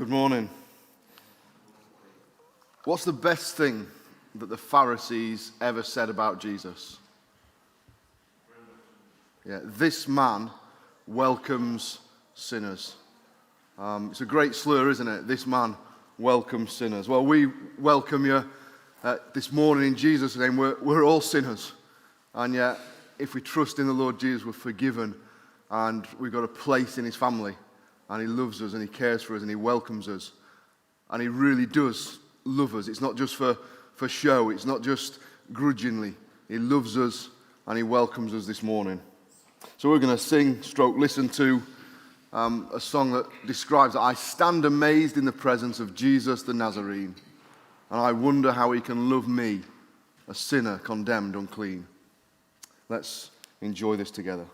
Good morning. What's the best thing that the Pharisees ever said about Jesus? Yeah, this man welcomes sinners. It's a great slur, isn't it? This man welcomes sinners. Well, we welcome you this morning in Jesus' name. We're all sinners. And yet, if we trust in the Lord Jesus, we're forgiven. And we've got a place in his family. And he loves us and he cares for us and he welcomes us. And he really does love us. It's not just for show. It's not just grudgingly. He loves us and he welcomes us this morning. So we're going to listen to a song that describes that I stand amazed in the presence of Jesus the Nazarene. And I wonder how he can love me, a sinner condemned unclean. Let's enjoy this together.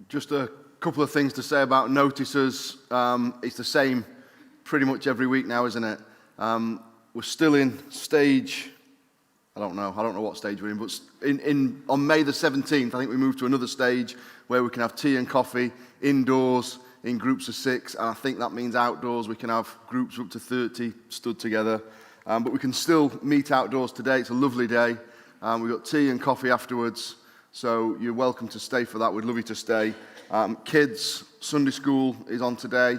Just a couple of things to say about notices. It's the same pretty much every week now, isn't it? We're still in stage, I don't know what stage we're in, but on May the 17th, I think we moved to another stage where we can have tea and coffee indoors in groups of 6, and I think that means outdoors we can have groups up to 30 stood together. But we can still meet outdoors today. It's a lovely day. We've got tea and coffee afterwards. So you're welcome to stay for that. We'd love you to stay. Kids, Sunday school is on today.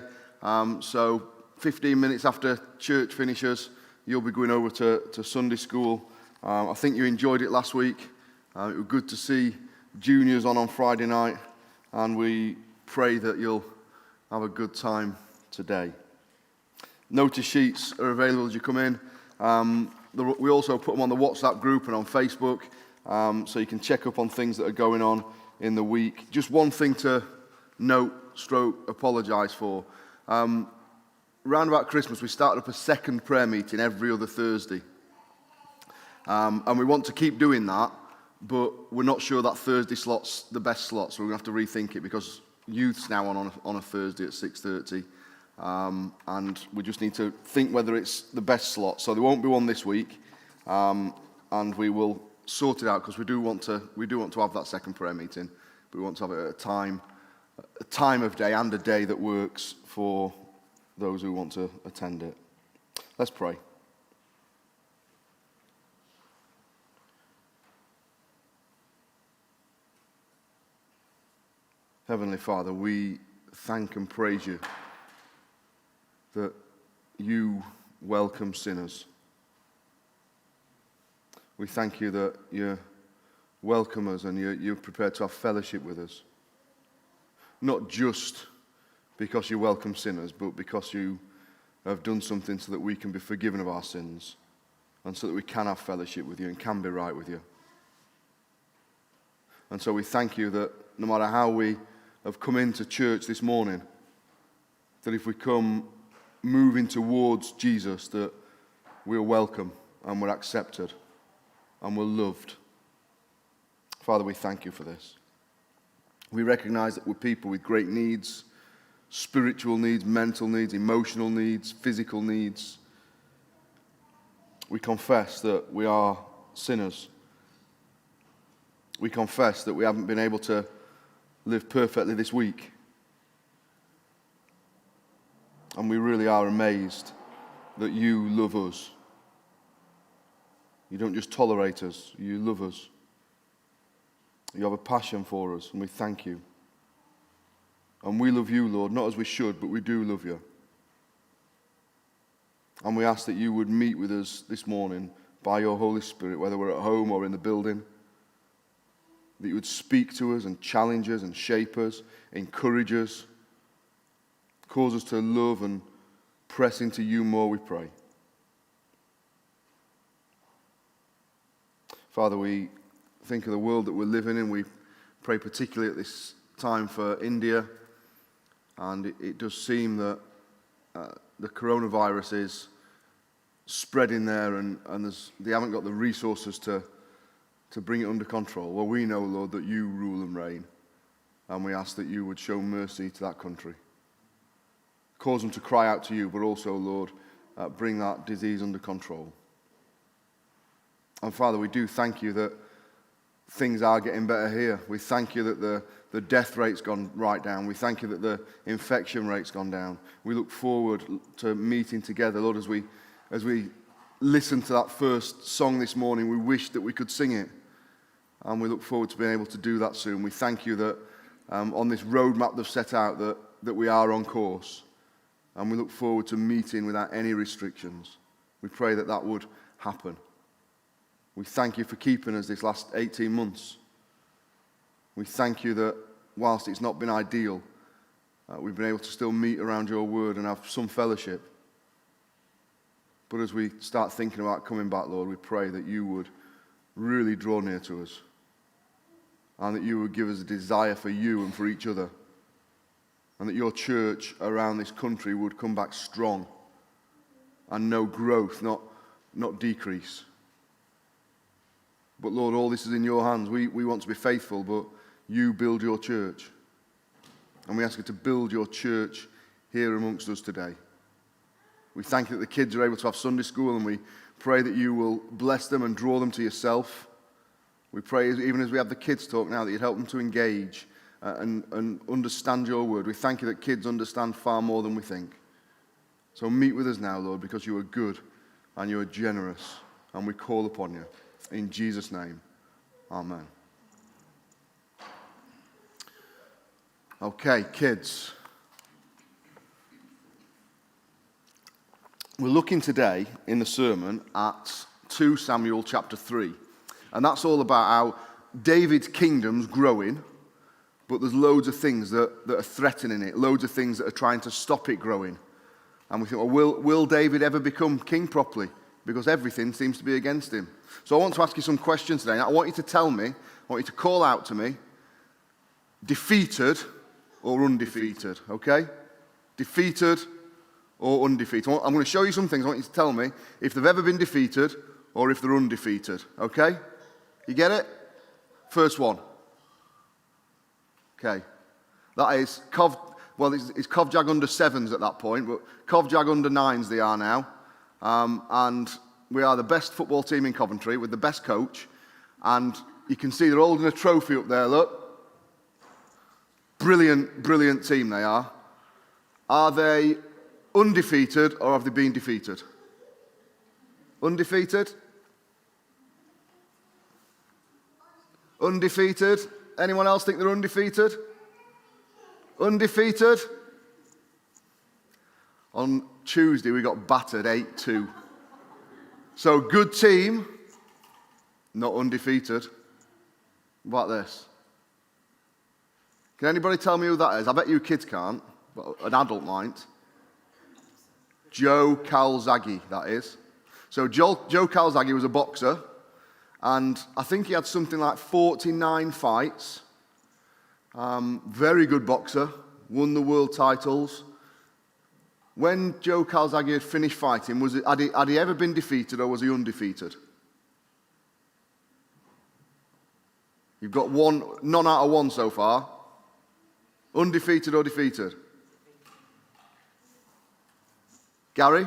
So 15 minutes after church finishes, you'll be going over to Sunday school. I think you enjoyed it last week. It was good to see juniors on Friday night, and we pray that you'll have a good time today. Notice sheets are available as you come in. We also put them on the WhatsApp group and on Facebook, so you can check up on things that are going on in the week. Just one thing to note, apologise for. Round about Christmas, we started up a second prayer meeting every other Thursday. And we want to keep doing that, but we're not sure that Thursday slot's the best slot, so we're going to have to rethink it because youth's now on a Thursday at 6:30. And we just need to think whether it's the best slot. So there won't be one this week, and we will sort it out because we do want to have that second prayer meeting, but we want to have it at a time of day and a day that works for those who want to attend it. Let's pray. Heavenly Father, we thank and praise you that you welcome sinners. We thank you that you welcome us and you're prepared to have fellowship with us. Not just because you welcome sinners, but because you have done something so that we can be forgiven of our sins and so that we can have fellowship with you and can be right with you. And so we thank you that no matter how we have come into church this morning, that if we come moving towards Jesus, that we're welcome and we're accepted and we're loved. Father, we thank you for this. We recognize that we're people with great needs, spiritual needs, mental needs, emotional needs, physical needs. We confess that we are sinners. We confess that we haven't been able to live perfectly this week. And we really are amazed that you love us. You don't just tolerate us, you love us. You have a passion for us, and we thank you. And we love you, Lord, not as we should, but we do love you. And we ask that you would meet with us this morning by your Holy Spirit, whether we're at home or in the building, that you would speak to us and challenge us and shape us, encourage us, cause us to love and press into you more, we pray. Father, we think of the world that we're living in. We pray particularly at this time for India. And it does seem that the coronavirus is spreading there and they haven't got the resources to bring it under control. Well, we know, Lord, that you rule and reign. And we ask that you would show mercy to that country. Cause them to cry out to you, but also, Lord, bring that disease under control. And Father, we do thank you that things are getting better here. We thank you that the death rate's gone right down. We thank you that the infection rate's gone down. We look forward to meeting together. Lord, as we listen to that first song this morning, we wish that we could sing it. And we look forward to being able to do that soon. We thank you that on this roadmap they've set out that we are on course. And we look forward to meeting without any restrictions. We pray that that would happen. We thank you for keeping us this last 18 months. We thank you that whilst it's not been ideal, we've been able to still meet around your word and have some fellowship. But as we start thinking about coming back, Lord, we pray that you would really draw near to us and that you would give us a desire for you and for each other, and that your church around this country would come back strong and know growth, not decrease. But Lord, all this is in your hands. We want to be faithful, but you build your church. And we ask you to build your church here amongst us today. We thank you that the kids are able to have Sunday school, and we pray that you will bless them and draw them to yourself. We pray, even as we have the kids talk now, that you'd help them to engage and understand your word. We thank you that kids understand far more than we think. So meet with us now, Lord, because you are good and you are generous, and we call upon you. In Jesus' name, amen. Okay, kids. we're looking today in the sermon at 2 Samuel chapter 3. And that's all about how David's kingdom's growing, but there's loads of things that are threatening it, loads of things that are trying to stop it growing. And we think, well, will David ever become king properly? Because everything seems to be against him. So I want to ask you some questions today. I want you to tell me, I want you to call out to me, defeated or undefeated, okay? Defeated or undefeated. I'm going to show you some things. I want you to tell me if they've ever been defeated or if they're undefeated, okay? You get it? First one. Okay. That is it's Covjag under 7s at that point, but Covjag under 9s they are now. And we are the best football team in Coventry with the best coach. And you can see they're holding a trophy up there, look. Brilliant, brilliant team they are. Are they undefeated or have they been defeated? Undefeated? Undefeated? Anyone else think they're undefeated? Undefeated? On Tuesday we got battered 8-2. So good team, not undefeated. What about this? Can anybody tell me who that is? I bet you kids can't, but an adult might. Joe Calzaghe, that is. So Joe Calzaghe was a boxer, and I think he had something like 49 fights. Very good boxer, won the world titles. When Joe Calzaghe had finished fighting, had he ever been defeated or was he undefeated? You've got none out of one so far. Undefeated or defeated? Gary?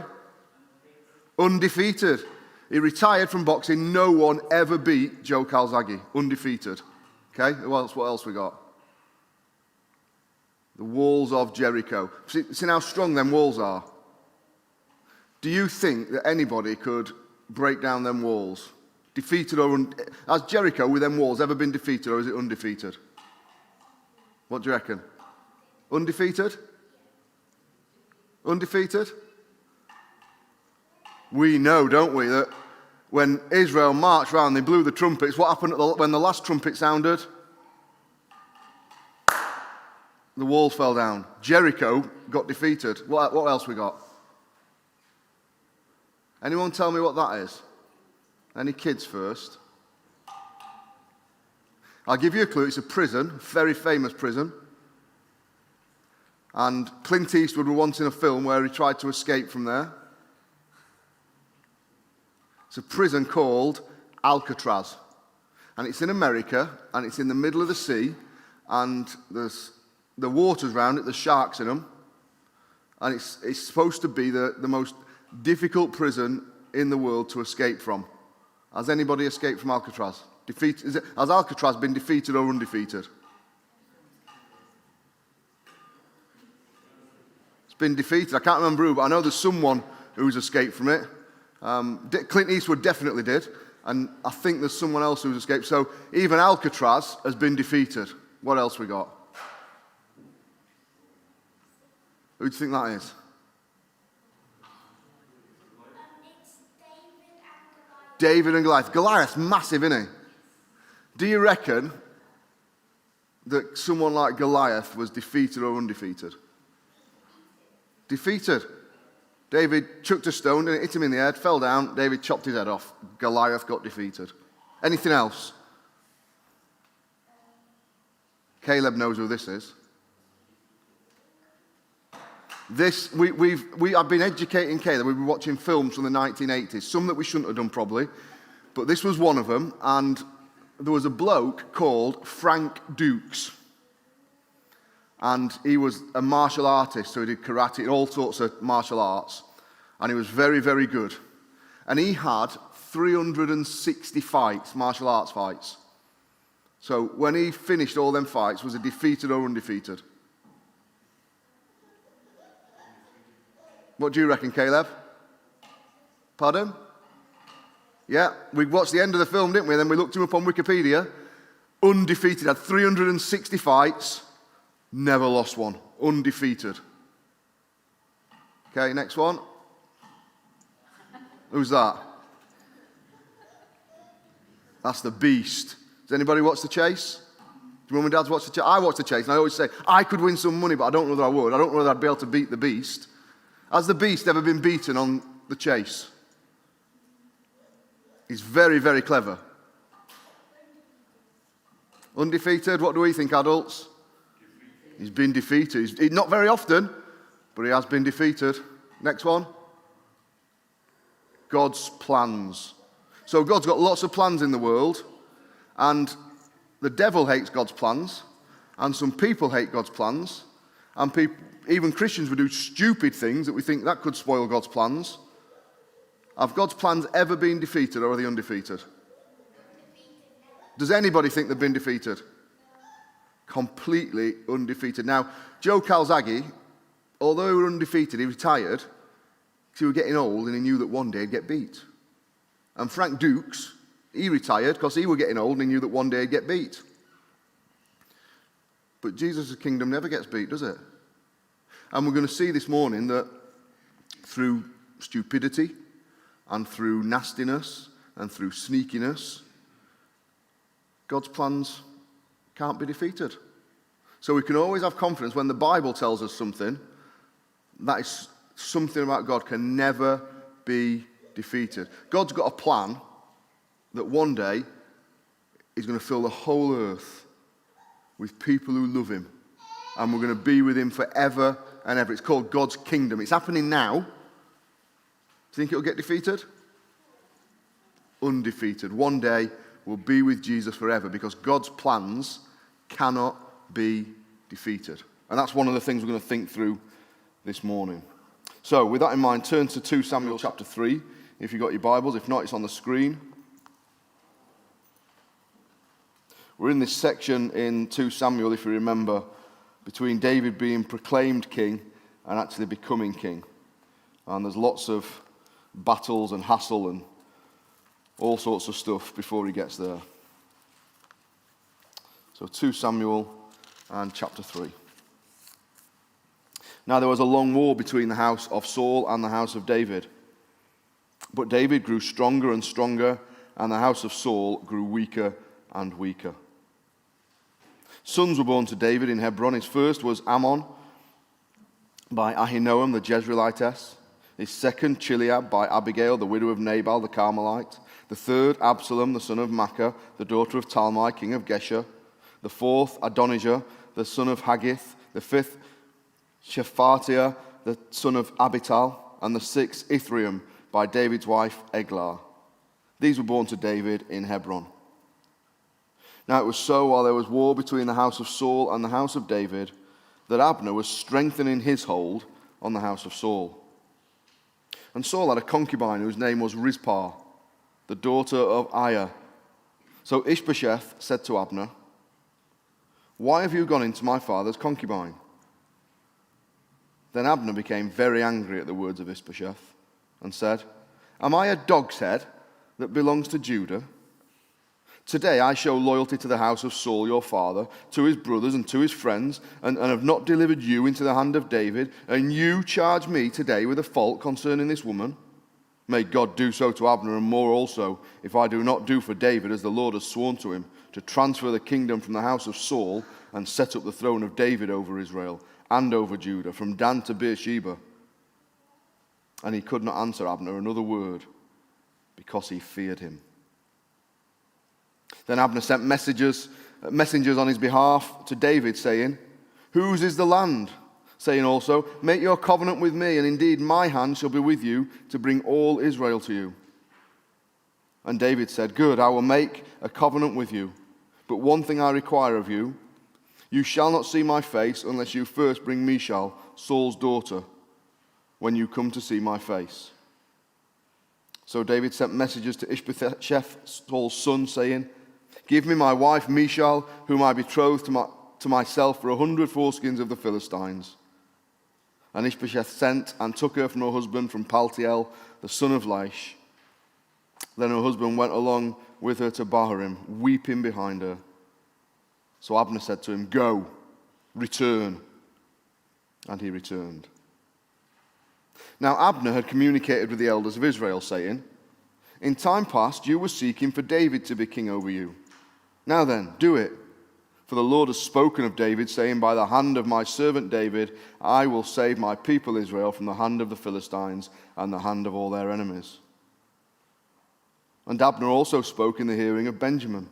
Undefeated. He retired from boxing. No one ever beat Joe Calzaghe. Undefeated. Okay, what else we got? The walls of Jericho. See how strong them walls are? Do you think that anybody could break down them walls? Defeated or has Jericho with them walls ever been defeated or is it undefeated? What do you reckon? Undefeated? Undefeated? We know, don't we, that when Israel marched round, they blew the trumpets. What happened when the last trumpet sounded? The walls fell down. Jericho got defeated. What else we got? Anyone tell me what that is? Any kids first? I'll give you a clue. It's a prison, a very famous prison. And Clint Eastwood was once in a film where he tried to escape from there. It's a prison called Alcatraz. And it's in America, and it's in the middle of the sea, and there's the water's around it, there's sharks in them, and it's supposed to be the most difficult prison in the world to escape from. Has anybody escaped from Alcatraz? Has Alcatraz been defeated or undefeated? It's been defeated. I can't remember who, but I know there's someone who's escaped from it. Clint Eastwood definitely did, and I think there's someone else who's escaped. So even Alcatraz has been defeated. What else we got? Who do you think that is? It's David and Goliath. Goliath's massive, isn't he? Do you reckon that someone like Goliath was defeated or undefeated? Defeated. David chucked a stone and it hit him in the head, fell down. David chopped his head off. Goliath got defeated. Anything else? Caleb knows who this is. I've been educating Caleb. We've been watching films from the 1980s, some that we shouldn't have done probably, but this was one of them. And there was a bloke called Frank Dukes, and he was a martial artist, so he did karate and all sorts of martial arts, and he was very, very good. And he had 360 fights, martial arts fights. So when he finished all them fights, was he defeated or undefeated? What do you reckon, Caleb? Pardon? Yeah, we watched the end of the film, didn't we? Then we looked him up on Wikipedia. Undefeated, had 360 fights, never lost one. Undefeated. Okay, next one. Who's that? That's the beast. Does anybody watch The Chase? Do mum and dads watch The Chase? I watch The Chase, and I always say, I could win some money, but I don't know that I would. I don't know that I'd be able to beat the beast. Has the beast ever been beaten on The Chase? He's very, very clever. Undefeated, what do we think, adults? He's been defeated. Not very often, but he has been defeated. Next one. God's plans. So God's got lots of plans in the world, and the devil hates God's plans, and some people hate God's plans, and even Christians would do stupid things that we think that could spoil God's plans. Have God's plans ever been defeated, or are they undefeated? Does anybody think they've been defeated? Completely undefeated. Now, Joe Calzaghe, although he was undefeated, he retired because he was getting old and he knew that one day he'd get beat. And Frank Dukes, he retired because he was getting old and he knew that one day he'd get beat. But Jesus' kingdom never gets beat, does it? And we're going to see this morning that through stupidity and through nastiness and through sneakiness, God's plans can't be defeated. So we can always have confidence when the Bible tells us something, that is something about God can never be defeated. God's got a plan that one day He's going to fill the whole earth with people who love Him. And we're going to be with Him forever and ever. It's called God's kingdom. It's happening now. Do you think it'll get defeated? Undefeated. One day we'll be with Jesus forever because God's plans cannot be defeated. And that's one of the things we're going to think through this morning. So with that in mind, turn to 2 Samuel chapter 3, if you've got your Bibles. If not, it's on the screen. We're in this section in 2 Samuel, if you remember, between David being proclaimed king and actually becoming king. And there's lots of battles and hassle and all sorts of stuff before he gets there. So 2 Samuel and chapter 3. Now there was a long war between the house of Saul and the house of David. But David grew stronger and stronger, and the house of Saul grew weaker and weaker. Sons were born to David in Hebron. His first was Ammon by Ahinoam the Jezreelitess. His second, Chileab by Abigail, the widow of Nabal the Carmelite. The third, Absalom, the son of Maacah, the daughter of Talmai, king of Geshur. The fourth, Adonijah, the son of Haggith. The fifth, Shephatiah, the son of Abital. And the sixth, Ithream, by David's wife, Eglah. These were born to David in Hebron. Now it was so, while there was war between the house of Saul and the house of David, that Abner was strengthening his hold on the house of Saul. And Saul had a concubine whose name was Rizpah, the daughter of Aiah. So Ishbosheth said to Abner, "Why have you gone into my father's concubine?" Then Abner became very angry at the words of Ishbosheth and said, "Am I a dog's head that belongs to Judah? Today I show loyalty to the house of Saul your father, to his brothers and to his friends, and have not delivered you into the hand of David, and you charge me today with a fault concerning this woman? May God do so to Abner and more also, if I do not do for David as the Lord has sworn to him, to transfer the kingdom from the house of Saul and set up the throne of David over Israel and over Judah, from Dan to Beersheba." And he could not answer Abner another word, because he feared him. Then Abner sent messengers on his behalf to David, saying, "Whose is the land?" Saying also, "Make your covenant with me, and indeed my hand shall be with you to bring all Israel to you." And David said, "Good, I will make a covenant with you. But one thing I require of you, you shall not see my face unless you first bring Michal, Saul's daughter, when you come to see my face." So David sent messengers to Ishbosheth, Saul's son, saying, "Give me my wife Michal, whom I betrothed to myself for 100 foreskins of the Philistines." And Ishbosheth sent and took her from her husband from Paltiel, the son of Laish. Then her husband went along with her to Bahurim, weeping behind her. So Abner said to him, "Go, return." And he returned. Now Abner had communicated with the elders of Israel, saying, "In time past you were seeking for David to be king over you. Now then, do it. For the Lord has spoken of David, saying, by the hand of my servant David, I will save my people Israel from the hand of the Philistines and the hand of all their enemies." And Abner also spoke in the hearing of Benjamin.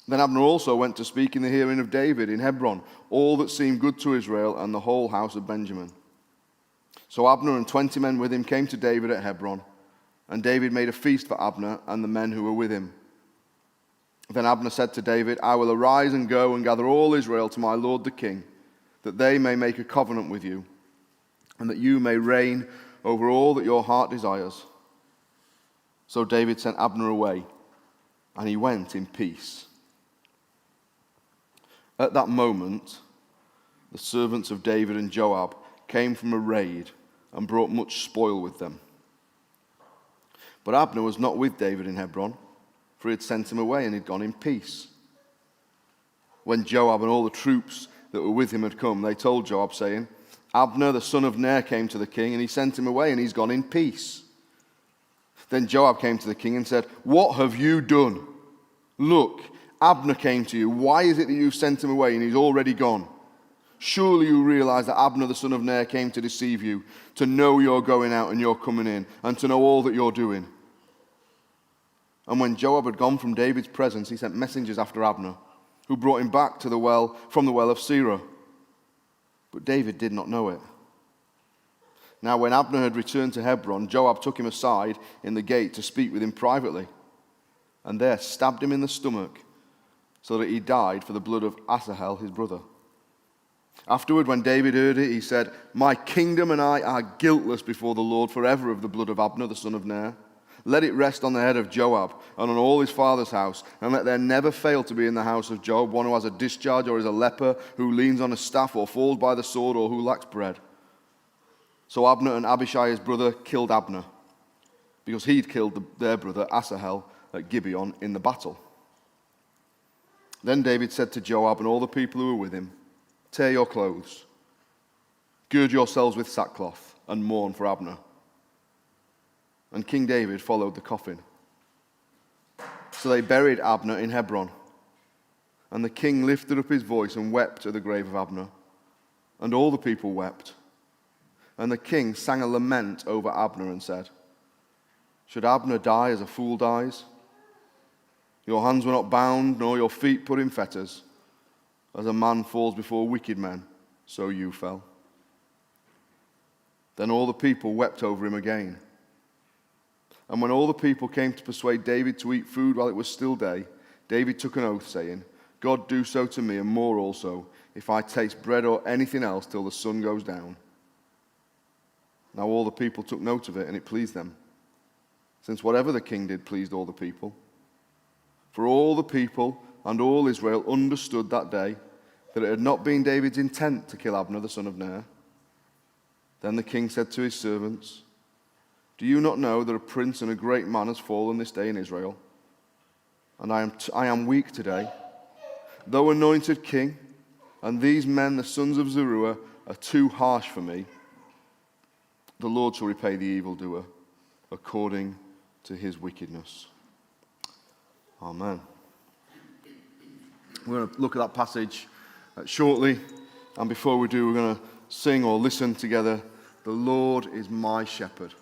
Then Abner also went to speak in the hearing of David in Hebron, all that seemed good to Israel and the whole house of Benjamin. So Abner and 20 men with him came to David at Hebron, and David made a feast for Abner and the men who were with him. Then Abner said to David, "I will arise and go and gather all Israel to my lord the king, that they may make a covenant with you, and that you may reign over all that your heart desires." So David sent Abner away, and he went in peace. At that moment, the servants of David and Joab came from a raid and brought much spoil with them. But Abner was not with David in Hebron, for he had sent him away and he had gone in peace. When Joab and all the troops that were with him had come, they told Joab, saying, "Abner the son of Ner came to the king, and he sent him away, and he's gone in peace." Then Joab came to the king and said, "What have you done? Look, Abner came to you. Why is it that you've sent him away and he's already gone? Surely you realize that Abner the son of Ner came to deceive you, to know you're going out and you're coming in, and to know all that you're doing." And when Joab had gone from David's presence, he sent messengers after Abner, who brought him back to the well from the well of Sirah. But David did not know it. Now when Abner had returned to Hebron, Joab took him aside in the gate to speak with him privately, and there stabbed him in the stomach, so that he died for the blood of Asahel his brother. Afterward, when David heard it, he said, "My kingdom and I are guiltless before the Lord forever of the blood of Abner the son of Ner. Let it rest on the head of Joab and on all his father's house, and let there never fail to be in the house of Joab one who has a discharge or is a leper, who leans on a staff or falls by the sword, or who lacks bread." So Abner and Abishai his brother killed Abner, because he'd killed their brother Asahel at Gibeon in the battle. Then David said to Joab and all the people who were with him, "Tear your clothes, gird yourselves with sackcloth, and mourn for Abner." And King David followed the coffin. So they buried Abner in Hebron. And the king lifted up his voice and wept at the grave of Abner. And all the people wept. And the king sang a lament over Abner and said, "Should Abner die as a fool dies? Your hands were not bound, nor your feet put in fetters. As a man falls before wicked men, so you fell." Then all the people wept over him again. And when all the people came to persuade David to eat food while it was still day, David took an oath, saying, "God do so to me, and more also, if I taste bread or anything else till the sun goes down." Now all the people took note of it, and it pleased them, since whatever the king did pleased all the people. For all the people and all Israel understood that day that it had not been David's intent to kill Abner the son of Ner. Then the king said to his servants, "Do you not know that a prince and a great man has fallen this day in Israel? And I am weak today. Though anointed king, and these men, the sons of Zeruiah, are too harsh for me, the Lord shall repay the evildoer according to his wickedness." Amen. We're going to look at that passage shortly. And before we do, we're going to sing or listen together, "The Lord is my shepherd."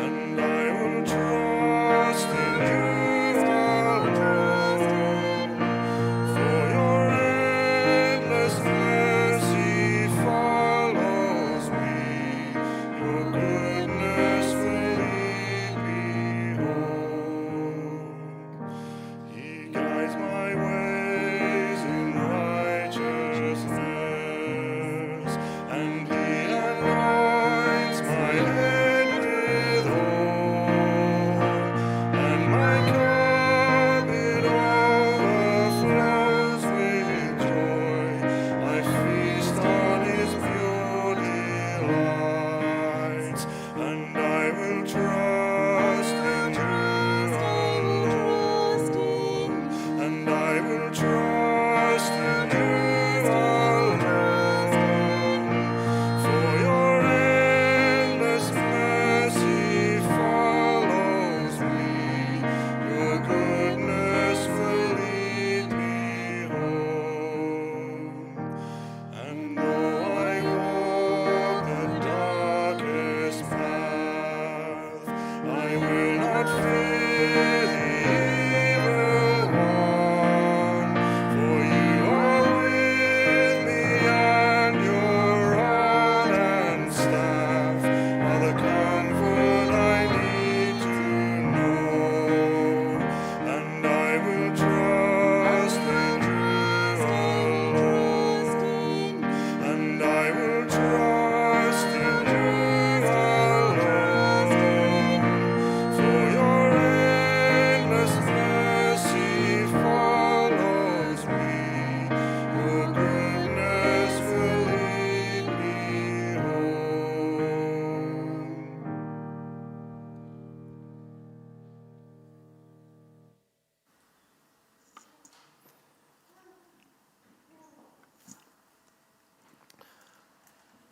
And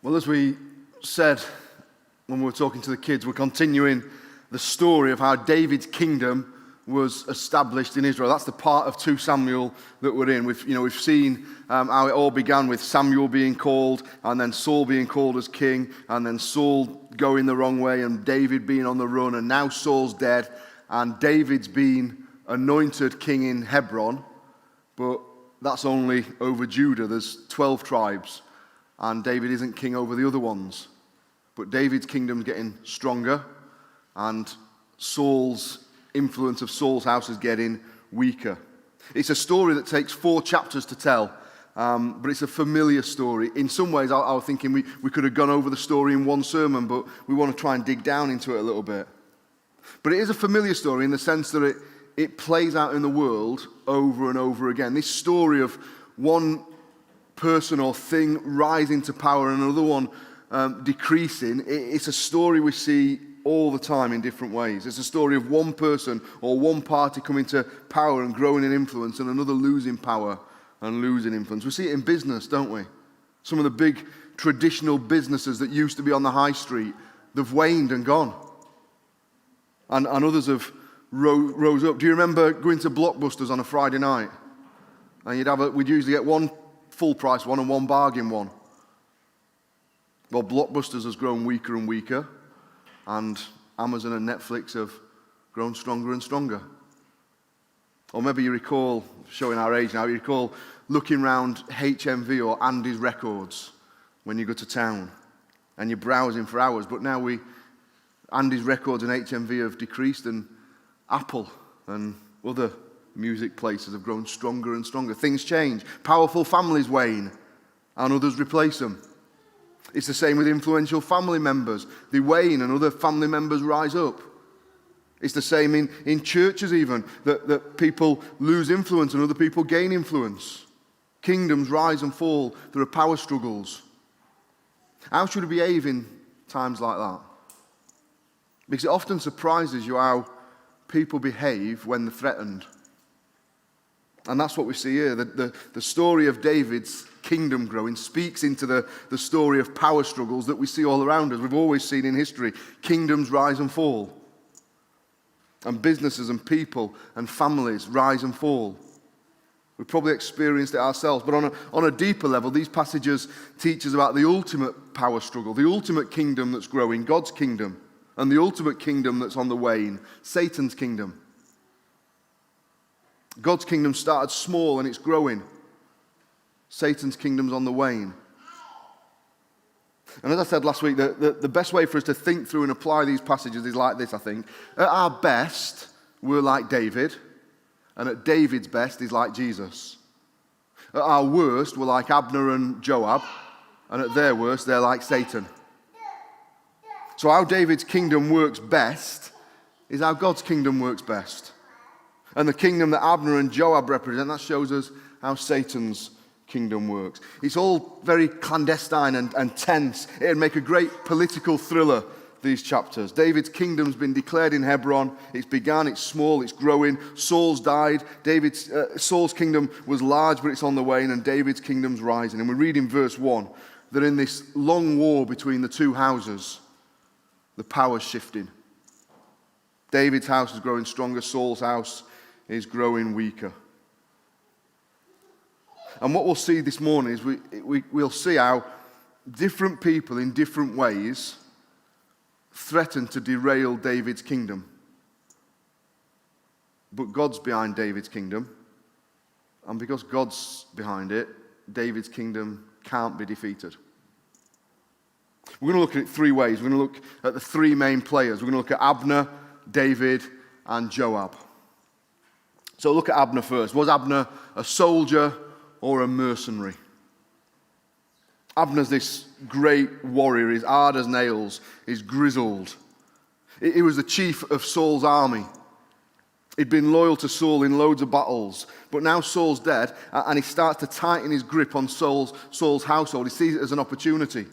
Well, as we said when we were talking to the kids, we're continuing the story of how David's kingdom was established in Israel. That's the part of 2 Samuel that we're in. We've seen how it all began with Samuel being called, and then Saul being called as king, and then Saul going the wrong way, and David being on the run, and now Saul's dead, and David's been anointed king in Hebron, but that's only over Judah. There's 12 tribes, and David isn't king over the other ones. But David's kingdom's getting stronger, and Saul's influence of Saul's house is getting weaker. It's a story that takes 4 chapters to tell, but it's a familiar story. In some ways, I was thinking we could have gone over the story in one sermon, but we want to try and dig down into it a little bit. But it is a familiar story in the sense that it plays out in the world over and over again. This story of one person or thing rising to power and another one decreasing, it's a story we see all the time in different ways. It's a story of one person or one party coming to power and growing in influence, and another losing power and losing influence. We see it in business, don't we? Some of the big traditional businesses that used to be on the high street, they've waned and gone. And others have rose up. Do you remember going to Blockbusters on a Friday night? And we'd usually get one full price one and one bargain one. Well, Blockbusters has grown weaker and weaker, and Amazon and Netflix have grown stronger and stronger. Or maybe you recall, showing our age now, you recall looking around HMV or Andy's Records when you go to town, and you're browsing for hours. But now Andy's Records and HMV have decreased, and Apple and other music places have grown stronger and stronger. Things change. Powerful families wane, and others replace them. It's the same with influential family members. They wane, and other family members rise up. It's the same in churches even, that people lose influence and other people gain influence. Kingdoms rise and fall. There are power struggles. How should we behave in times like that? Because it often surprises you how people behave when they're threatened. And that's what we see here. The story of David's kingdom growing speaks into the story of power struggles that we see all around us. We've always seen in history kingdoms rise and fall. And businesses and people and families rise and fall. We've probably experienced it ourselves. But on a deeper level, these passages teach us about the ultimate power struggle, the ultimate kingdom that's growing, God's kingdom, and the ultimate kingdom that's on the wane, Satan's kingdom. God's kingdom started small and it's growing. Satan's kingdom's on the wane. And as I said last week, the best way for us to think through and apply these passages is like this, I think. At our best, we're like David, and at David's best, he's like Jesus. At our worst, we're like Abner and Joab, and at their worst, they're like Satan. So how David's kingdom works best is how God's kingdom works best. And the kingdom that Abner and Joab represent, that shows us how Satan's kingdom works. It's all very clandestine and tense. It'd make a great political thriller, these chapters. David's kingdom's been declared in Hebron. It's begun, it's small, it's growing. Saul's died. Saul's kingdom was large, but it's on the wane, and David's kingdom's rising. And we read in verse 1 that in this long war between the two houses, the power's shifting. David's house is growing stronger. Saul's house is growing weaker. And what we'll see this morning is we'll see how different people in different ways threaten to derail David's kingdom. But God's behind David's kingdom. And because God's behind it, David's kingdom can't be defeated. We're going to look at it 3 ways. We're going to look at the 3 main players. We're going to look at Abner, David, and Joab. So look at Abner first. Was Abner a soldier or a mercenary? Abner's this great warrior. He's hard as nails. He's grizzled. He was the chief of Saul's army. He'd been loyal to Saul in loads of battles. But now Saul's dead, and he starts to tighten his grip on Saul's household. He sees it as an opportunity.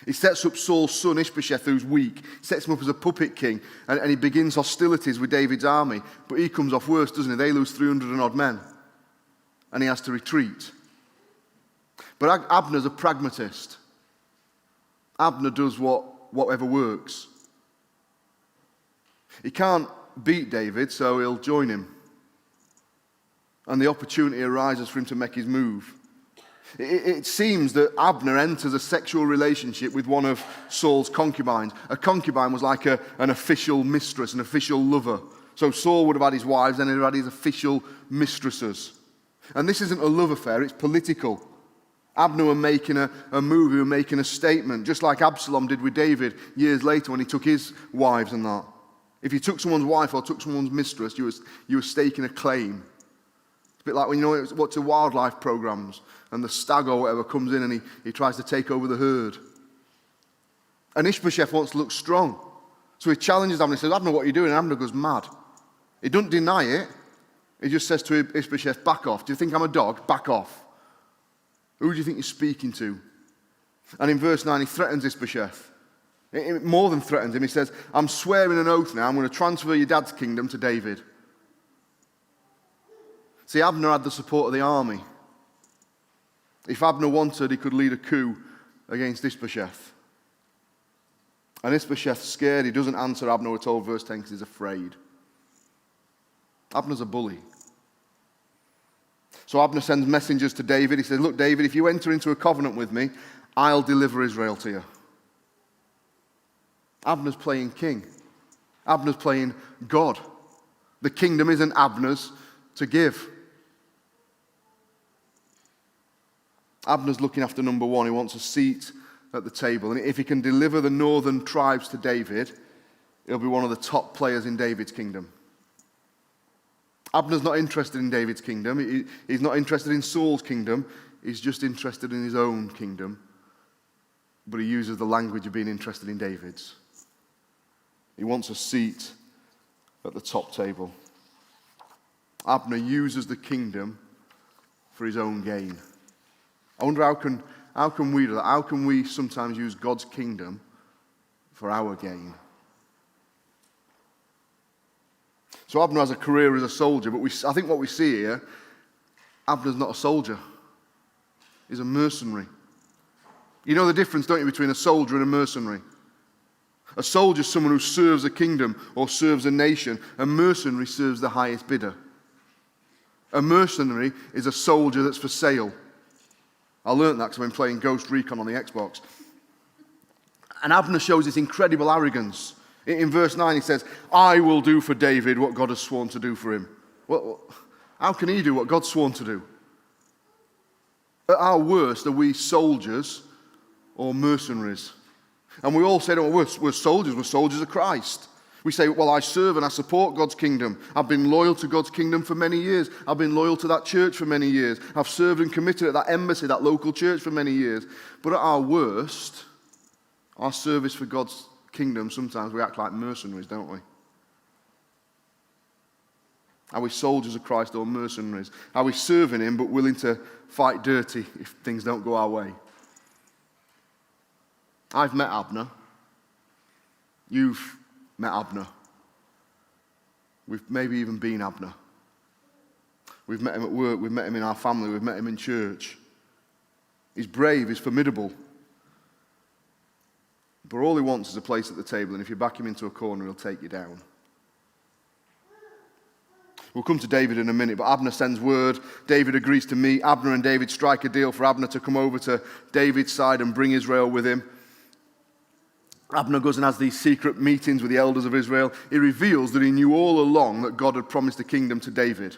He sets up Saul's son Ishbosheth, who's weak, sets him up as a puppet king, and he begins hostilities with David's army. But he comes off worse, doesn't he? They lose 300 and odd men, and he has to retreat. But Abner's a pragmatist. Abner does whatever works. He can't beat David, so he'll join him. And the opportunity arises for him to make his move. It seems that Abner enters a sexual relationship with one of Saul's concubines. A concubine was like an official mistress, an official lover. So Saul would have had his wives, and he'd have had his official mistresses. And this isn't a love affair, it's political. Abner were making a move, he were making a statement, just like Absalom did with David years later when he took his wives and that. If you took someone's wife or took someone's mistress, you were staking a claim. It's a bit like when what's the wildlife programs and the stag or whatever comes in and he tries to take over the herd. And Ishbosheth wants to look strong. So he challenges Abner and says, Abner, what are you doing? And Abner goes mad. He doesn't deny it. He just says to Ishbosheth, back off. Do you think I'm a dog? Back off. Who do you think you're speaking to? And in verse 9, he threatens Ishbosheth. More than threatens him, he says, I'm swearing an oath now, I'm going to transfer your dad's kingdom to David. See, Abner had the support of the army. If Abner wanted, he could lead a coup against Ishbosheth. And Ishbosheth's scared, he doesn't answer Abner at all, verse 10, because he's afraid. Abner's a bully. So Abner sends messengers to David. He says, look, David, if you enter into a covenant with me, I'll deliver Israel to you. Abner's playing king. Abner's playing God. The kingdom isn't Abner's to give. Abner's looking after number one. He wants a seat at the table. And if he can deliver the northern tribes to David, he'll be one of the top players in David's kingdom. Abner's not interested in David's kingdom. He's not interested in Saul's kingdom. He's just interested in his own kingdom. But he uses the language of being interested in David's. He wants a seat at the top table. Abner uses the kingdom for his own gain. I wonder how can we do that? How can we sometimes use God's kingdom for our gain? So Abner has a career as a soldier, but I think what we see here, Abner's not a soldier. He's a mercenary. You know the difference, don't you, between a soldier and a mercenary? A soldier is someone who serves a kingdom or serves a nation. A mercenary serves the highest bidder. A mercenary is a soldier that's for sale. I learned that because I've been playing Ghost Recon on the Xbox. And Abner shows this incredible arrogance. In verse 9 he says, I will do for David what God has sworn to do for him. Well, how can he do what God's sworn to do? At our worst, are we soldiers or mercenaries? And we all say, oh, we're soldiers of Christ. We say, well, I serve and I support God's kingdom. I've been loyal to God's kingdom for many years. I've been loyal to that church for many years. I've served and committed at that embassy, that local church for many years. But at our worst, our service for God's kingdom, sometimes we act like mercenaries, don't we? Are we soldiers of Christ or mercenaries? Are we serving him but willing to fight dirty if things don't go our way? I've met Abner. You've met Abner. We've maybe even been Abner. We've met him at work, we've met him in our family, we've met him in church. He's brave, he's formidable. But all he wants is a place at the table, and if you back him into a corner, he'll take you down. We'll come to David in a minute, but Abner sends word. David agrees to meet. Abner and David strike a deal for Abner to come over to David's side and bring Israel with him. Abner goes and has these secret meetings with the elders of Israel. He reveals that he knew all along that God had promised the kingdom to David.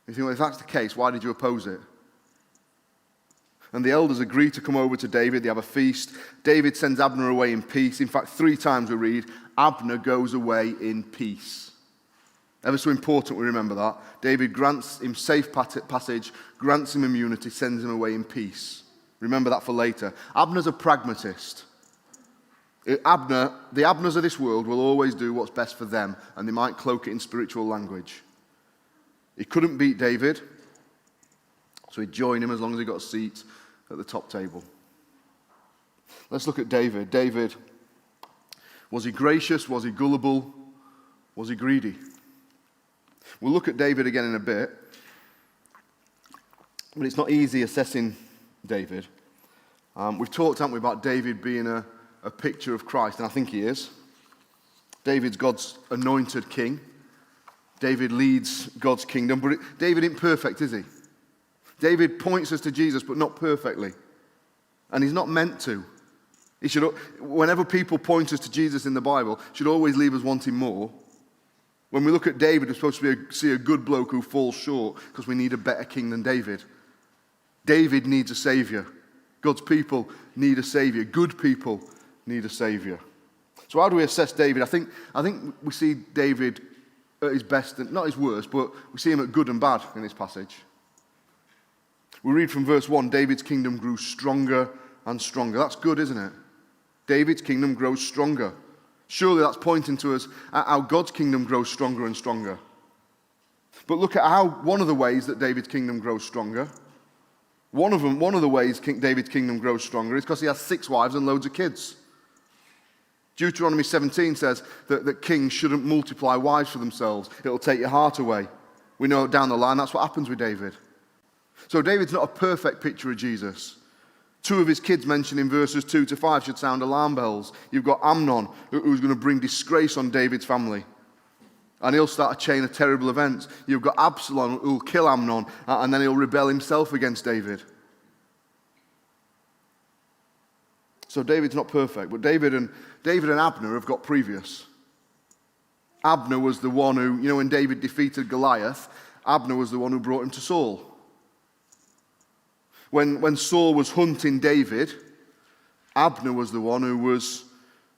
You think, well, if that's the case, why did you oppose it? And the elders agree to come over to David. They have a feast. David sends Abner away in peace. In fact, 3 times we read, Abner goes away in peace. Ever so important we remember that. David grants him safe passage, grants him immunity, sends him away in peace. Remember that for later. Abner's a pragmatist. The Abners of this world will always do what's best for them, and they might cloak it in spiritual language. He couldn't beat David, so he'd join him as long as he got a seat at the top table. Let's look at David. David, was he gracious? Was he gullible? Was he greedy? We'll look at David again in a bit, but it's not easy assessing David. We've talked, haven't we, about David being a picture of Christ, and I think he is. David's God's anointed king. David leads God's kingdom, but David isn't perfect, is he? David points us to Jesus, but not perfectly. And he's not meant to. He should, whenever people point us to Jesus in the Bible, should always leave us wanting more. When we look at David, we're supposed to see a good bloke who falls short because we need a better king than David. David needs a savior. God's people need a savior. Good people need a savior. So how do we assess David? I think we see David at his best, and not his worst, but we see him at good and bad in this passage. We read from verse 1, David's kingdom grew stronger and stronger. That's good, isn't it? David's kingdom grows stronger. Surely that's pointing to us at how God's kingdom grows stronger and stronger. But look at how one of the ways that David's kingdom grows stronger. One of the ways David's kingdom grows stronger is because he has 6 wives and loads of kids. Deuteronomy 17 says that kings shouldn't multiply wives for themselves. It'll take your heart away. We know down the line that's what happens with David. So David's not a perfect picture of Jesus. 2 of his kids mentioned in verses 2 to 5 should sound alarm bells. You've got Amnon, who's going to bring disgrace on David's family. And he'll start a chain of terrible events. You've got Absalom, who'll kill Amnon, and then he'll rebel himself against David. So David's not perfect, but David and Abner have got previous. Abner was the one who, when David defeated Goliath, Abner was the one who brought him to Saul. When Saul was hunting David, Abner was the one who was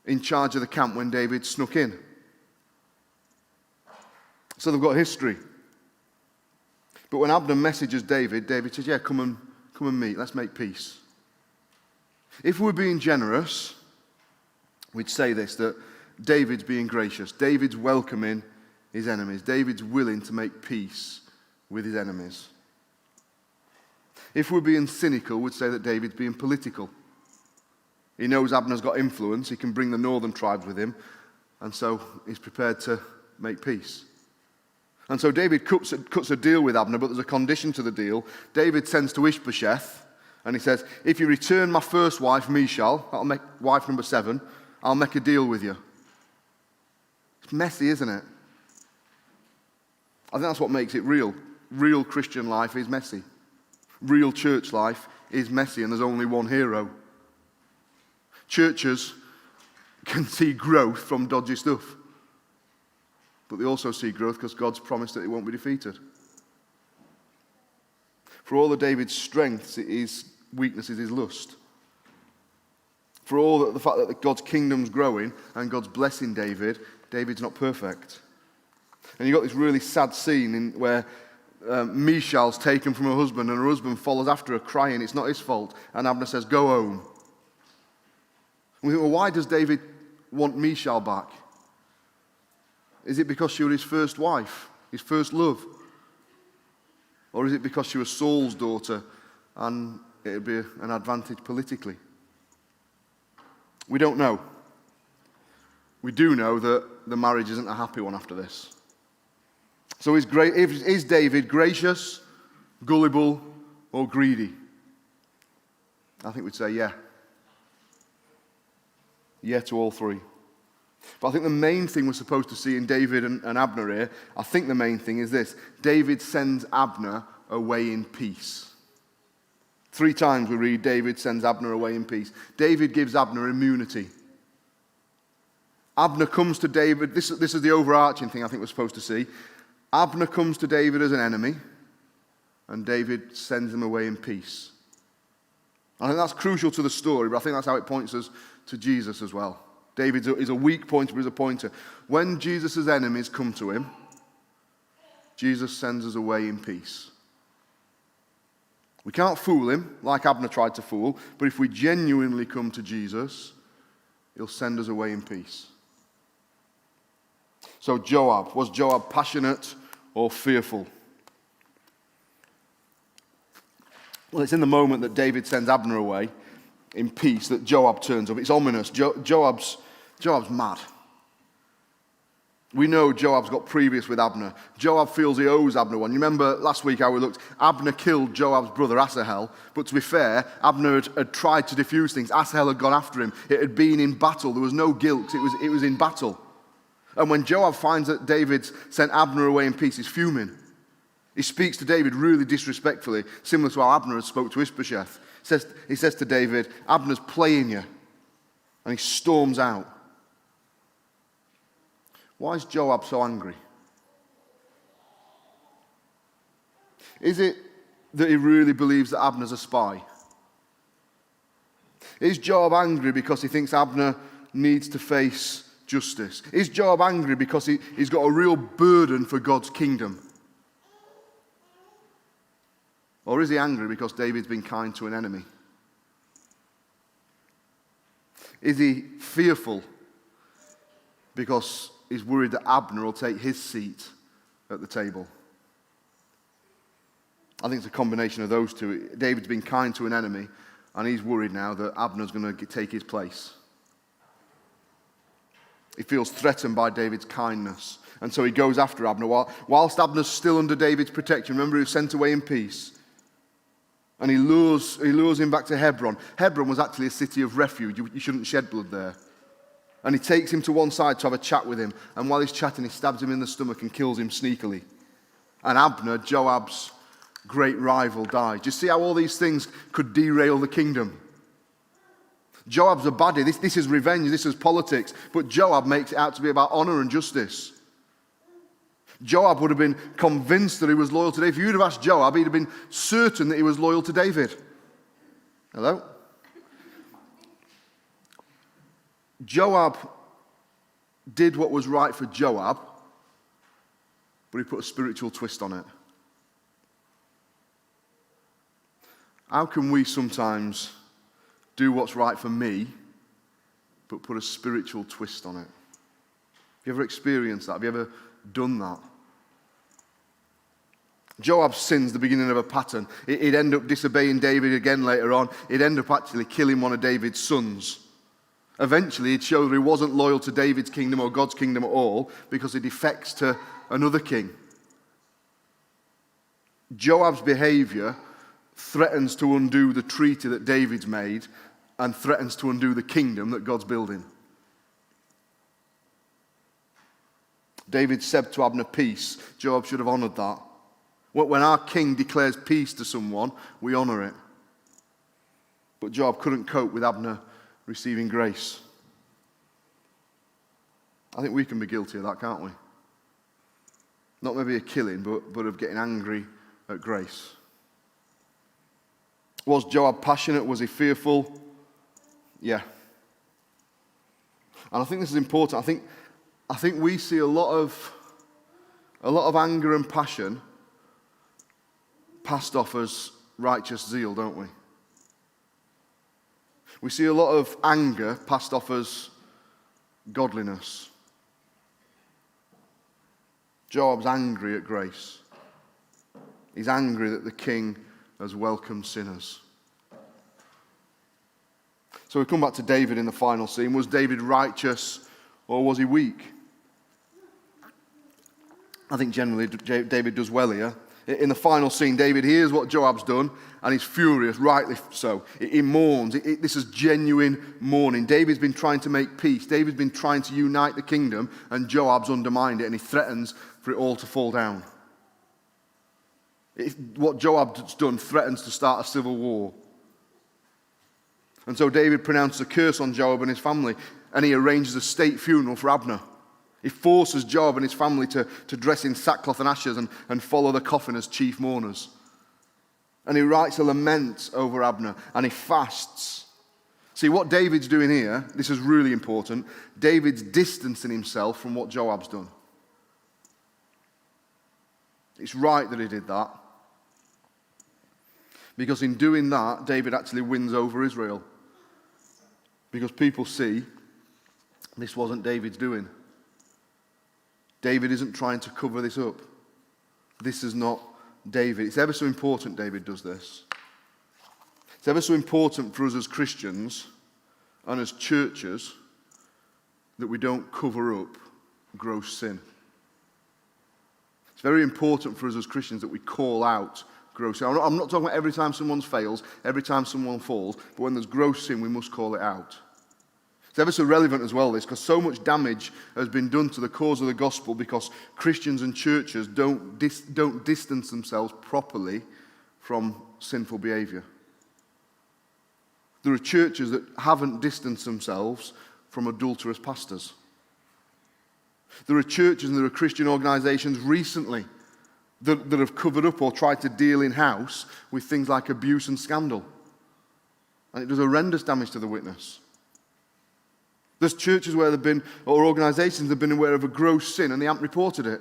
in charge of the camp when David snuck in. So they've got history. But when Abner messages David says, yeah, come and meet, let's make peace. If we're being generous, we'd say this, that David's being gracious. David's welcoming his enemies. David's willing to make peace with his enemies. If we're being cynical, we'd say that David's being political. He knows Abner's got influence. He can bring the northern tribes with him. And so he's prepared to make peace. And so David cuts a deal with Abner, but there's a condition to the deal. David sends to Ishbosheth, and he says, if you return my first wife, Michal, that'll make wife number 7, I'll make a deal with you. It's messy, isn't it? I think that's what makes it real. Real Christian life is messy. Real church life is messy, and there's only one hero. Churches can see growth from dodgy stuff, but they also see growth because God's promised that it won't be defeated. For all of David's strengths, his weakness is his lust. For all the fact that God's kingdom's growing and God's blessing David's not perfect. And you've got this really sad scene where Michal's taken from her husband, and her husband follows after her crying, it's not his fault. And Abner says, go home. And we think, well, why does David want Michal back? Is it because she was his first wife, his first love? Or is it because she was Saul's daughter and it would be an advantage politically? We don't know. We do know that the marriage isn't a happy one after this. So is David gracious, gullible, or greedy? I think we'd say yeah. Yeah to all 3. But I think the main thing we're supposed to see in David and Abner here, I think the main thing is this. David sends Abner away in peace. 3 times we read David sends Abner away in peace. David gives Abner immunity. Abner comes to David, this is the overarching thing I think we're supposed to see. Abner comes to David as an enemy, and David sends him away in peace. I think that's crucial to the story, but I think that's how it points us to Jesus as well. David is a weak pointer, but he's a pointer. When Jesus' enemies come to him, Jesus sends us away in peace. We can't fool him, like Abner tried to fool, but if we genuinely come to Jesus, he'll send us away in peace. So was Joab passionate or fearful? Well, it's in the moment that David sends Abner away in peace that Joab turns up. It's ominous. Joab's mad. We know Joab's got previous with Abner. Joab feels he owes Abner one. You remember last week how we looked? Abner killed Joab's brother Asahel, but to be fair, Abner had tried to defuse things. Asahel had gone after him. It had been in battle. There was no guilt. It was in battle. And when Joab finds that David's sent Abner away in peace, he's fuming. He speaks to David really disrespectfully, similar to how Abner had spoke to Ishbosheth. He says to David, Abner's playing you. And he storms out. Why is Joab so angry? Is it that he really believes that Abner's a spy? Is Joab angry because he thinks Abner needs to face justice? Is Joab angry because he's got a real burden for God's kingdom? Or is he angry because David's been kind to an enemy? Is he fearful because he's worried that Abner will take his seat at the table? I think it's a combination of those two. David's been kind to an enemy, and he's worried now that Abner's going to take his place. He feels threatened by David's kindness, and so he goes after Abner. Whilst Abner's still under David's protection, remember he was sent away in peace, and he lures him back to Hebron. Hebron was actually a city of refuge. You shouldn't shed blood there. And he takes him to one side to have a chat with him. And while he's chatting, he stabs him in the stomach and kills him sneakily. And Abner, Joab's great rival, dies. Do you see how all these things could derail the kingdom? Joab's a baddie. This is revenge. This is politics. But Joab makes it out to be about honor and justice. Joab would have been convinced that he was loyal to David. If you'd have asked Joab, he'd have been certain that he was loyal to David. Hello? Joab did what was right for Joab, but he put a spiritual twist on it. How can we sometimes do what's right for me, but put a spiritual twist on it? Have you ever experienced that? Have you ever done that? Joab's sin's the beginning of a pattern. He'd end up disobeying David again later on. He'd end up actually killing one of David's sons. Eventually, he'd show that he wasn't loyal to David's kingdom or God's kingdom at all because he defects to another king. Joab's behavior threatens to undo the treaty that David's made and threatens to undo the kingdom that God's building. David said to Abner, peace. Joab should have honored that. When our king declares peace to someone, we honor it. But Joab couldn't cope with Abner receiving grace. I think we can be guilty of that, can't we? Not maybe a killing, but of getting angry at grace. Was Joab passionate? Was he fearful? Yeah. And I think this is important. I think we see a lot of anger and passion passed off as righteous zeal, don't we? We see a lot of anger passed off as godliness. Joab's angry at grace. He's angry that the king has welcomed sinners. So we come back to David in the final scene. Was David righteous or was he weak? I think generally David does well here. In the final scene, David hears what Joab's done and he's furious, rightly so. He mourns. This is genuine mourning. David's been trying to make peace. David's been trying to unite the kingdom and Joab's undermined it and he threatens for it all to fall down. What Joab's done threatens to start a civil war. And so David pronounces a curse on Joab and his family and he arranges a state funeral for Abner. He forces Joab and his family to dress in sackcloth and ashes and follow the coffin as chief mourners. And he writes a lament over Abner and he fasts. See, what David's doing here, this is really important, David's distancing himself from what Joab's done. It's right that he did that. Because in doing that, David actually wins over Israel. Because people see this wasn't David's doing. David isn't trying to cover this up. This is not David. It's ever so important David does this. It's ever so important for us as Christians and as churches that we don't cover up gross sin. It's very important for us as Christians that we call out gross sin. I'm not talking about every time someone fails, every time someone falls, but when there's gross sin, we must call it out. It's ever so relevant as well, this, because so much damage has been done to the cause of the gospel because Christians and churches don't distance themselves properly from sinful behavior. There are churches that haven't distanced themselves from adulterous pastors. There are churches and there are Christian organizations recently that have covered up or tried to deal in-house with things like abuse and scandal. And it does horrendous damage to the witness. There's churches where they've been, or organizations that have been aware of a gross sin and they haven't reported it.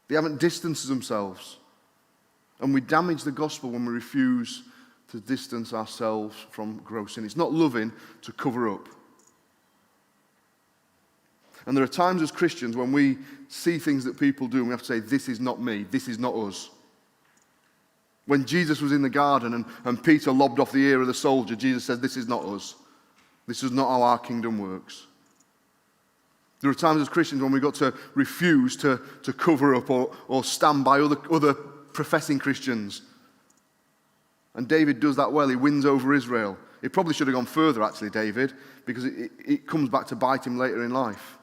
They haven't distanced themselves. And we damage the gospel when we refuse to distance ourselves from gross sin. It's not loving to cover up. And there are times as Christians when we see things that people do and we have to say, this is not me, this is not us. When Jesus was in the garden and Peter lobbed off the ear of the soldier, Jesus said, this is not us. This is not how our kingdom works. There are times as Christians when we've got to refuse to cover up or stand by other professing Christians. And David does that well. He wins over Israel. He probably should have gone further, actually, David, because it comes back to bite him later in life.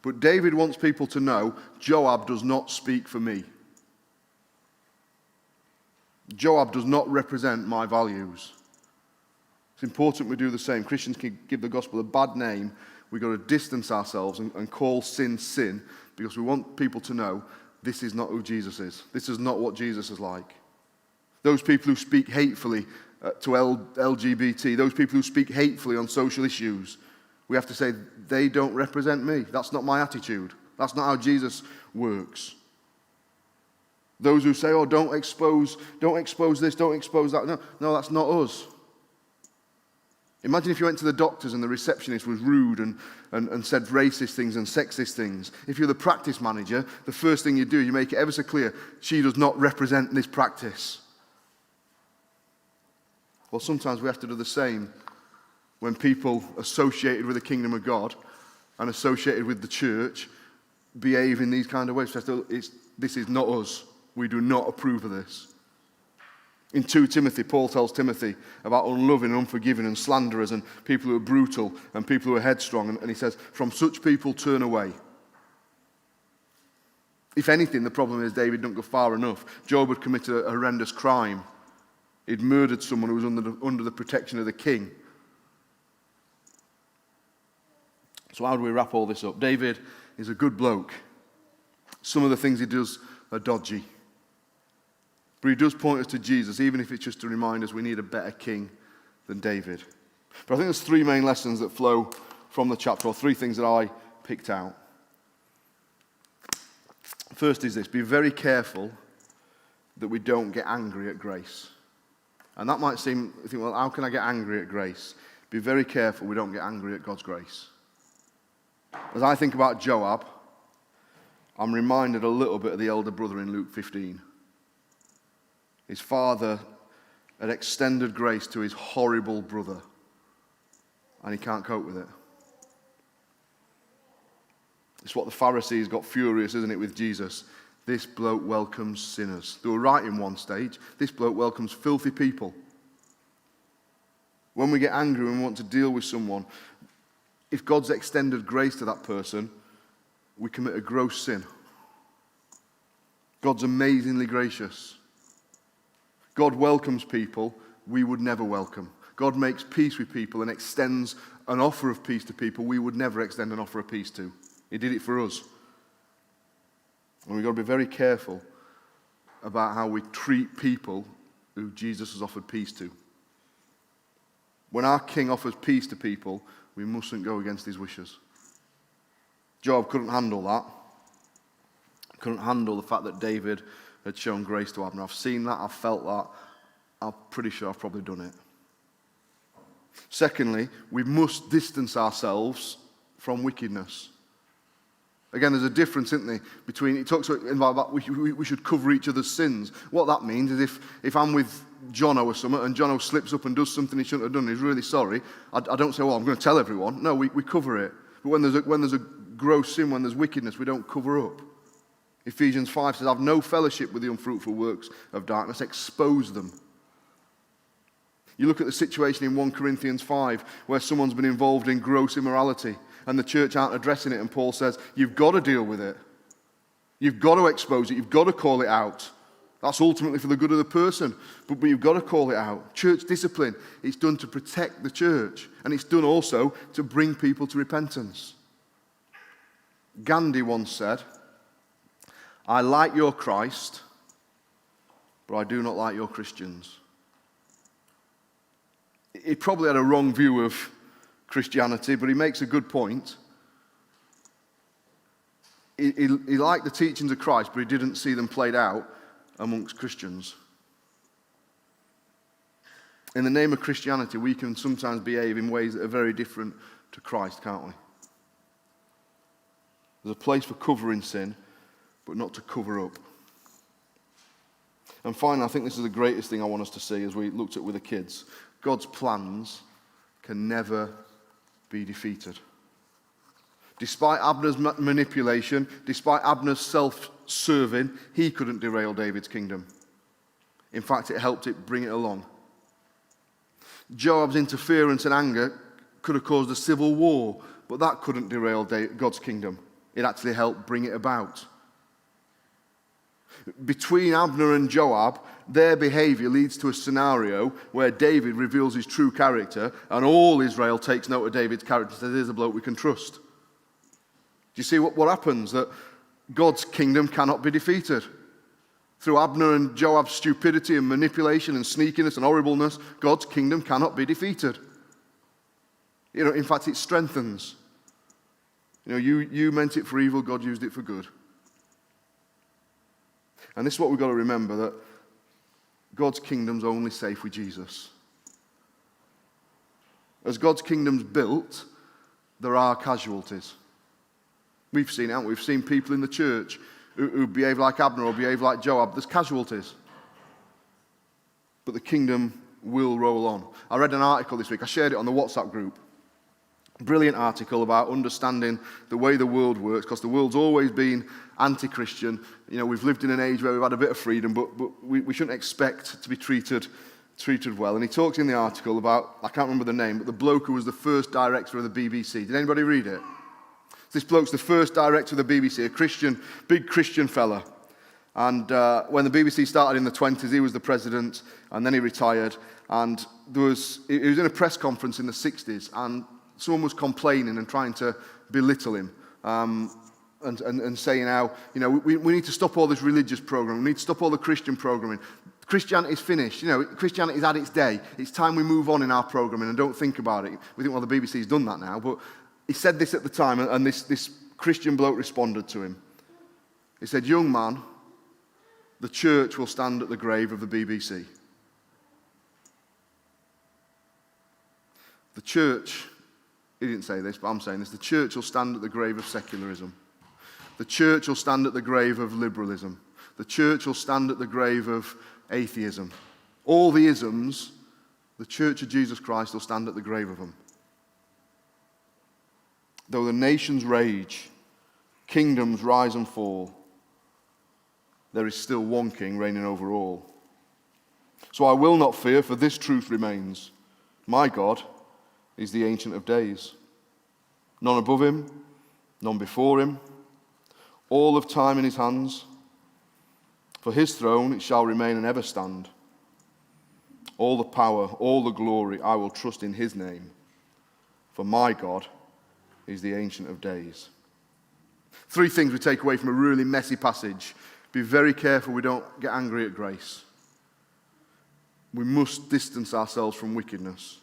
But David wants people to know, Joab does not speak for me. Joab does not represent my values. It's important we do the same. Christians can give the gospel a bad name. We've got to distance ourselves and call sin, sin, because we want people to know this is not who Jesus is. This is not what Jesus is like. Those people who speak hatefully to LGBT, those people who speak hatefully on social issues, we have to say, they don't represent me. That's not my attitude. That's not how Jesus works. Those who say, oh, don't expose this, don't expose that. No, that's not us. Imagine if you went to the doctors and the receptionist was rude and said racist things and sexist things. If you're the practice manager, the first thing you do, you make it ever so clear, she does not represent this practice. Well, sometimes we have to do the same when people associated with the kingdom of God and associated with the church behave in these kind of ways. This is not us. We do not approve of this. In 2 Timothy, Paul tells Timothy about unloving, unforgiving, and slanderers, and people who are brutal, and people who are headstrong. And he says, from such people turn away. If anything, the problem is David didn't go far enough. Job had committed a horrendous crime. He'd murdered someone who was under the protection of the king. So how do we wrap all this up? David is a good bloke. Some of the things he does are dodgy. But he does point us to Jesus, even if it's just to remind us we need a better king than David. But I think there's 3 main lessons that flow from the chapter, or 3 things that I picked out. First is this: be very careful that we don't get angry at grace. And that might seem, you think, well, how can I get angry at grace? Be very careful we don't get angry at God's grace. As I think about Joab, I'm reminded a little bit of the elder brother in Luke 15. His father had extended grace to his horrible brother, and he can't cope with it. It's what the Pharisees got furious, isn't it, with Jesus? This bloke welcomes sinners. They were right in one stage. This bloke welcomes filthy people. When we get angry and we want to deal with someone, if God's extended grace to that person, we commit a gross sin. God's amazingly gracious. God welcomes people we would never welcome. God makes peace with people and extends an offer of peace to people we would never extend an offer of peace to. He did it for us. And we've got to be very careful about how we treat people who Jesus has offered peace to. When our king offers peace to people, we mustn't go against his wishes. Job couldn't handle that. Couldn't handle the fact that David had shown grace to Abner. I've seen that, I've felt that. I'm pretty sure I've probably done it. Secondly, we must distance ourselves from wickedness. Again, there's a difference, isn't there, between, it talks about we should cover each other's sins. What that means is if I'm with Jono or something, and Jono slips up and does something he shouldn't have done, and he's really sorry, I don't say, well, I'm going to tell everyone. No, we cover it. But when there's a gross sin, when there's wickedness, we don't cover up. Ephesians 5 says, have no fellowship with the unfruitful works of darkness, expose them. You look at the situation in 1 Corinthians 5 where someone's been involved in gross immorality and the church aren't addressing it, and Paul says, you've got to deal with it. You've got to expose it. You've got to call it out. That's ultimately for the good of the person, but you've got to call it out. Church discipline, it's done to protect the church, and it's done also to bring people to repentance. Gandhi once said, I like your Christ, but I do not like your Christians. He probably had a wrong view of Christianity, but he makes a good point. He liked the teachings of Christ, but he didn't see them played out amongst Christians. In the name of Christianity, we can sometimes behave in ways that are very different to Christ, can't we? There's a place for covering sin, but not to cover up. And finally, I think this is the greatest thing I want us to see as we looked at with the kids. God's plans can never be defeated. Despite Abner's manipulation, despite Abner's self-serving, he couldn't derail David's kingdom. In fact, it helped it bring it along. Joab's interference and anger could have caused a civil war, but that couldn't derail God's kingdom. It actually helped bring it about. Between Abner and Joab, their behavior leads to a scenario where David reveals his true character and all Israel takes note of David's character and says, here's a bloke we can trust. Do you see what happens? That God's kingdom cannot be defeated. Through Abner and Joab's stupidity and manipulation and sneakiness and horribleness, God's kingdom cannot be defeated. In fact, it strengthens. You meant it for evil, God used it for good. And this is what we've got to remember, that God's kingdom's only safe with Jesus. As God's kingdom's built, there are casualties. We've seen it, haven't we? We've seen people in the church who behave like Abner or behave like Joab. There's casualties. But the kingdom will roll on. I read an article this week. I shared it on the WhatsApp group. Brilliant article about understanding the way the world works, because the world's always been anti-Christian. We've lived in an age where we've had a bit of freedom, but we shouldn't expect to be treated well. And he talks in the article about, I can't remember the name, but the bloke who was the first director of the BBC. Did anybody read it? This bloke's the first director of the BBC, a Christian, big Christian fella. And when the BBC started in the 20s, he was the president, and then he retired. And he was in a press conference in the 60s, and someone was complaining and trying to belittle him, and saying how, we need to stop all this religious programming, we need to stop all the Christian programming. Christianity's finished, Christianity's had its day. It's time we move on in our programming and don't think about it. We think, well, the BBC's done that now, but he said this at the time, and this Christian bloke responded to him. He said, young man, the church will stand at the grave of the BBC. The church, he didn't say this, but I'm saying this, the church will stand at the grave of secularism. The church will stand at the grave of liberalism. The church will stand at the grave of atheism. All the isms, the Church of Jesus Christ will stand at the grave of them. Though the nations rage, kingdoms rise and fall, there is still one king reigning over all. So I will not fear, for this truth remains. My God is the Ancient of Days. None above him, none before him. All of time in his hands. For his throne it shall remain and ever stand. All the power, all the glory, I will trust in his name. For my God is the Ancient of Days. 3 things we take away from a really messy passage. Be very careful we don't get angry at grace. We must distance ourselves from wickedness.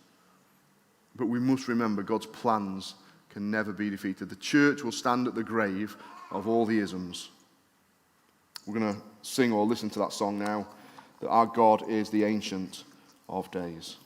But we must remember God's plans can never be defeated. The church will stand at the grave of all the isms. We're going to sing or listen to that song now, that our God is the Ancient of Days.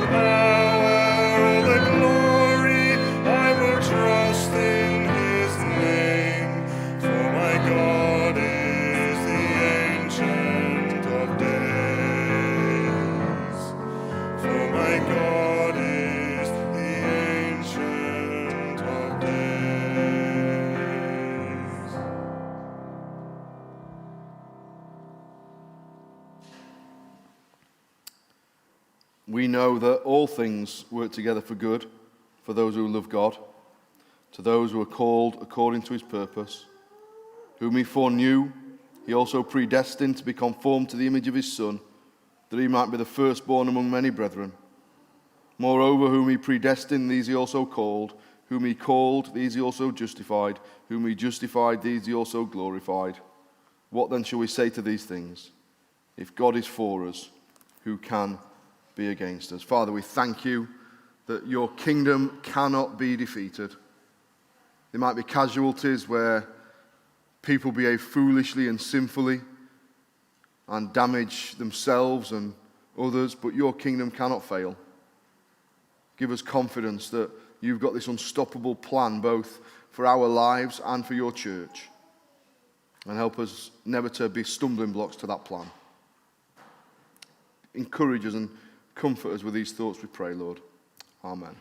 power, the glory, I will trust in his name. For my God is the Ancient of Days. For my God is the Ancient of Days. We know that all things work together for good for those who love God, to those who are called according to his purpose. Whom he foreknew, he also predestined to be conformed to the image of his Son, that he might be the firstborn among many brethren. Moreover, whom he predestined, these he also called. Whom he called, these he also justified. Whom he justified, these he also glorified. What then shall we say to these things? If God is for us, who can be against us? Father, we thank you that your kingdom cannot be defeated. There might be casualties where people behave foolishly and sinfully and damage themselves and others, but your kingdom cannot fail. Give us confidence that you've got this unstoppable plan both for our lives and for your church. And help us never to be stumbling blocks to that plan. Encourage us and comfort us with these thoughts, we pray, Lord. Amen.